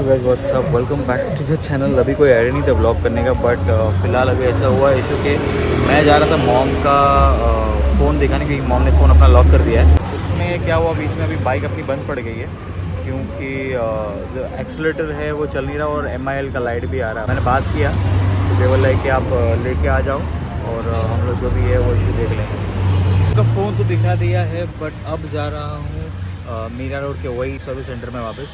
Guys what's up, welcome back to the channel. अभी कोई idea नहीं था ब्लॉग करने का, बट फ़िलहाल अभी ऐसा हुआ इशू कि मैं जा रहा था मॉम का फ़ोन दिखाने, क्योंकि मॉम ने फ़ोन अपना लॉक कर दिया है। उसमें क्या हुआ, बीच में अभी बाइक अपनी बंद पड़ गई है, क्योंकि जो एक्सीलेटर है वो चल नहीं रहा और MIL का लाइट भी आ रहा है। मैंने बात किया तो केवल है कि आप लेके आ जाओ और हम लोग जो भी है वो इशू देख लेंगे। उसका फ़ोन तो दिखा दिया है, बट अब जा रहा हूँ मीरा रोड के वही सर्विस सेंटर में वापस,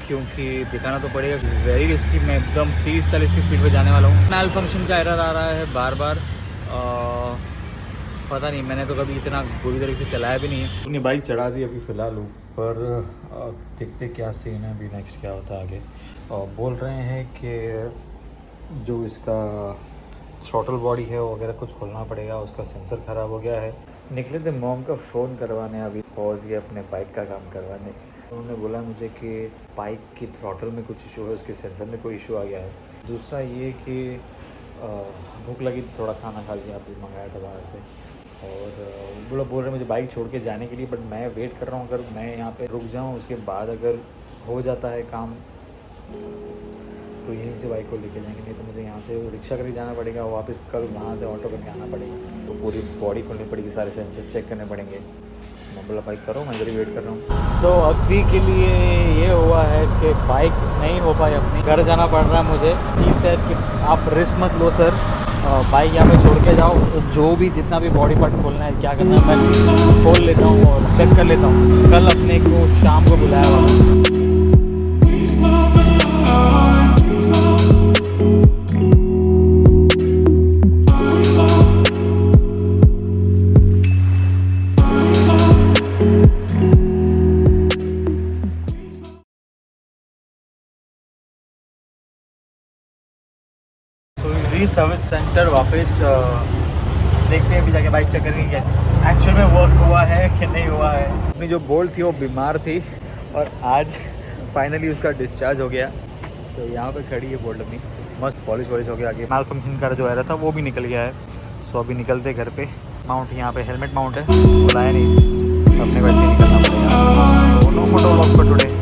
क्योंकि दिखाना तो पड़ेगा। वेरी रिस्की, मैं एकदम 30-40 की स्पीड पे जाने वाला हूँ। मैल फंक्शन का एरर आ रहा है बार बार। पता नहीं, मैंने तो कभी इतना बुरी तरीके से चलाया भी नहीं है। अपनी बाइक चढ़ा दी अभी फ़िलहाल ऊपर, देखते क्या सीन है अभी, नेक्स्ट क्या होता है आगे। बोल रहे हैं कि जो इसका थ्रॉटल बॉडी है वगैरह कुछ खोलना पड़ेगा, उसका सेंसर ख़राब हो गया है। निकले थे मॉम का फ़ोन करवाने, अभी पहुंच गए अपने बाइक का काम करवाने। उन्होंने बोला मुझे कि बाइक की थ्रॉटल में कुछ इशू है, उसके सेंसर में कोई इशू आ गया है। दूसरा ये कि भूख लगी तो थोड़ा खाना खा लिया, अभी मंगाया था बाहर से। और बोल रहे मुझे बाइक छोड़ के जाने के लिए, बट मैं वेट कर रहा हूँ। अगर मैं यहाँ पे रुक जाऊँ, उसके बाद अगर हो जाता है काम तो यहीं से बाइक को लेके जाएंगे, नहीं तो मुझे यहाँ से रिक्शा करके जाना पड़ेगा, वापस कल वहाँ से ऑटो करके आना पड़ेगा। तो पूरी बॉडी खोलनी पड़ेगी, सारे सेंसर चेक करने पड़ेंगे। मैं बोला बाइक करो, मैं जल्दी वेट कर रहा हूँ। सो अभी के लिए ये हुआ है कि बाइक नहीं हो पाई अपनी, घर जाना पड़ रहा है मुझे। ही सेड कि आप रिस्क मत लो सर, बाइक यहाँ पे छोड़ के जाओ, तो जो भी जितना भी बॉडी पार्ट खोलना है, क्या करना है, मैं खोल लेता हूँ और चेक कर लेता हूँ। कल अपने को शाम को बुलाया हुआ। सर्विस सेंटर वापस, देखते हैं अभी जाके बाइक चेक करेंगे कैसे एक्चुअल में वर्क हुआ है कि नहीं हुआ है। अपनी जो बोल्ट थी वो बीमार थी और आज फाइनली उसका डिस्चार्ज हो गया। सो यहाँ पे खड़ी है बोल्ट अपनी, मस्त पॉलिश वॉलिश हो गया। आगे माल फंक्शन का जो आ रहा था वो भी निकल गया है। सो अभी निकलते घर पे। माउंट यहाँ पे हेलमेट माउंट है, बुलाया नहीं, अपने वैसे ही निकलना पड़ेगा। No photo vlog for today.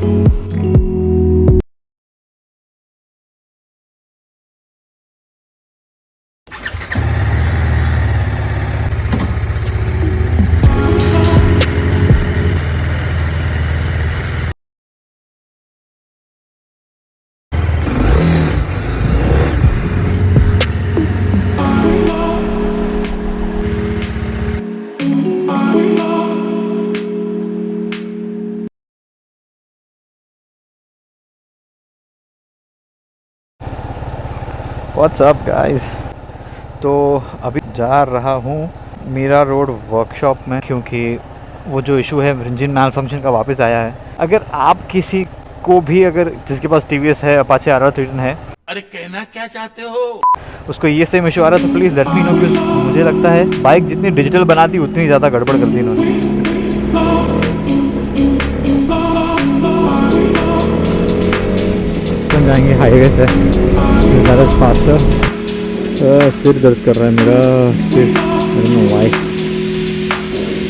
What's up guys. तो अभी जा रहा हूँ मीरा रोड वर्कशॉप में, क्योंकि वो जो इशू है इंजन मैल फंक्शन का वापस आया है। अगर आप किसी को भी, अगर जिसके पास TVS है, अपाचे RR310 है, अरे कहना क्या चाहते हो? उसको ये सेम इशू आ रहा है, तो प्लीज़ लेट मी नो। क्योंकि मुझे लगता है बाइक जितनी डिजिटल बना दी उतनी ज़्यादा गड़बड़ कर दी इन्होंने। अपन जाएंगे हाईवे से, ज़्यादा फास्टर। सिर दर्द कर रहा है मेरा, सिर, आई डोंट नो व्हाई।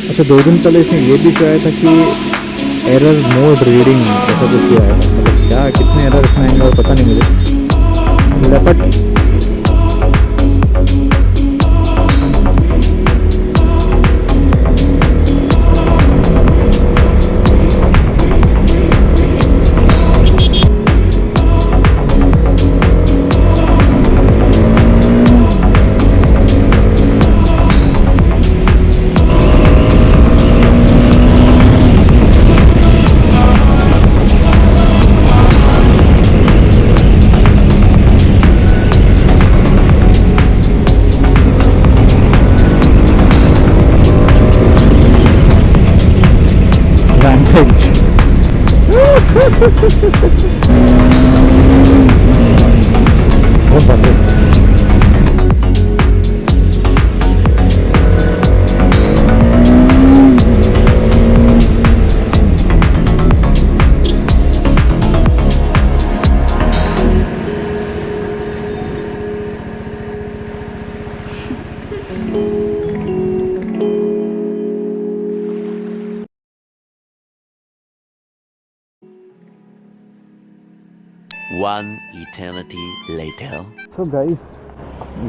अच्छा, 2 दिन पहले इसने ये भी कहा था कि एरर मोड रीडिंग ऐसा कुछ किया है। मतलब क्या, कितने एरर इसमें आएंगे और पता नहीं मुझे। Leopard rampage। बहुत बढ़िया। One eternity later. तो गाइस,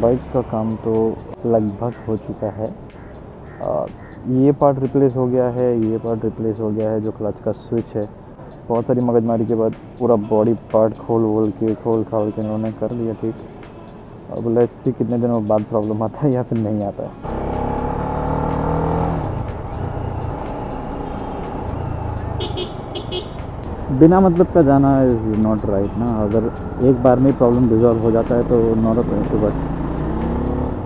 बाइक का काम तो लगभग हो चुका है। ये पार्ट रिप्लेस हो गया है, ये पार्ट रिप्लेस हो गया है, जो क्लच का स्विच है। बहुत सारी मगजमारी के बाद पूरा बॉडी पार्ट खोल खाल के इन्होंने कर दिया ठीक। अब लेट्स सी कितने दिनों बाद प्रॉब्लम आता है या फिर नहीं आता है। बिना मतलब का जाना इज़ नॉट राइट ना। अगर एक बार में प्रॉब्लम रिजॉल्व हो जाता है तो not a point, but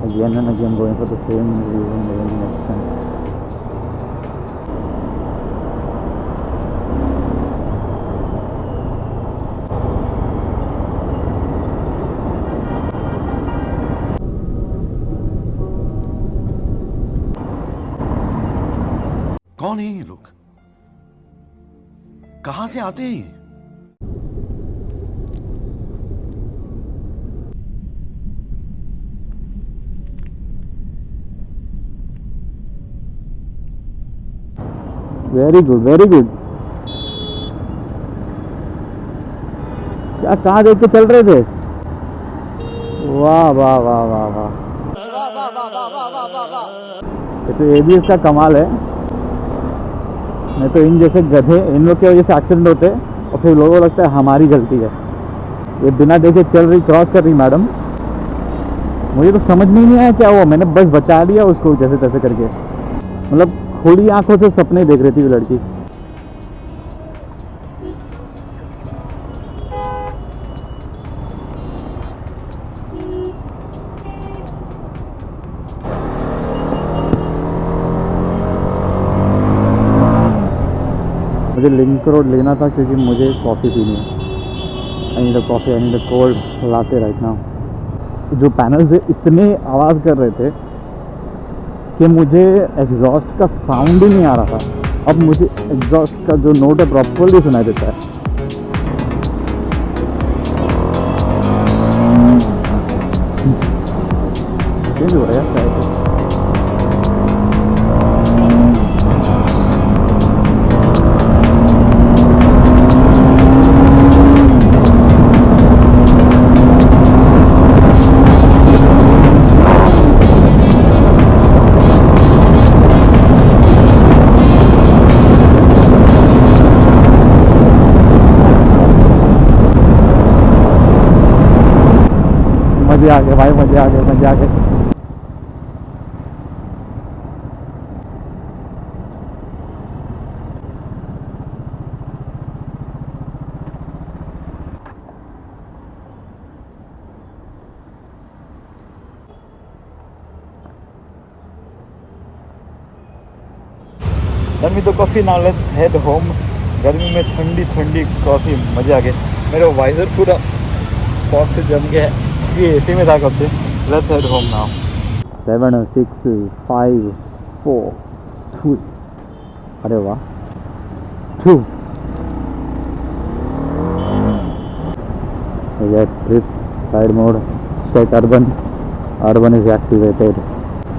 again and again going for the same reason doesn't make sense. कौन है ये लोग? कहां से आते हैं ये? Very good very good. क्या कहाँ देख के चल रहे थे? वाह वाह वाह वाह वाह। ये तो ABS का कमाल है। नहीं तो इन जैसे गधे, इन लोग की वजह से एक्सीडेंट होते हैं और फिर लोगों को लगता है हमारी गलती है। ये बिना देखे चल रही, क्रॉस कर रही मैडम। मुझे तो समझ में ही नहीं आया क्या हुआ, मैंने बस बचा लिया उसको जैसे तैसे करके। मतलब खुली आंखों से सपने देख रही थी वो लड़की। मुझे लिंक रोड लेना था क्योंकि मुझे कॉफ़ी पीनी है। I need a coffee, I need a cold latte right now. जो पैनल्स इतने आवाज़ कर रहे थे कि मुझे एग्जॉस्ट का साउंड ही नहीं आ रहा था। अब मुझे एग्जॉस्ट का जो नोट है प्रॉपरली सुनाई देता है। चेंज हो रहा है यार। मजे आ गए भाई, मजे आ गए, मजे आ गए। Done with the coffee, now let's head home. गर्मी में ठंडी ठंडी कॉफ़ी, मजे आ गए। मेरा वाइजर पूरा फॉग से जम गया है, ये AC में था कब से। Let's head home now. 7 6 5 4 2। अरे वाह, 2। Trip side mode set, urban is activated.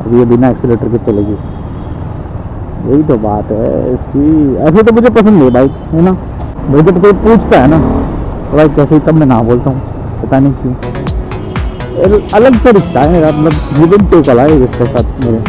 अब ये बिना एक्सीलेटर के चलेगी। यही तो बात है इसकी। ऐसे तो मुझे पसंद है बाइक, है ना। मुझे तो कोई पूछता है ना भाई कैसे ही, तब मैं ना बोलता हूँ, पता नहीं क्यों। अलग सा रिश्ता है मेरा, मतलब गिव एंड टेक वाला है इसके साथ मेरे।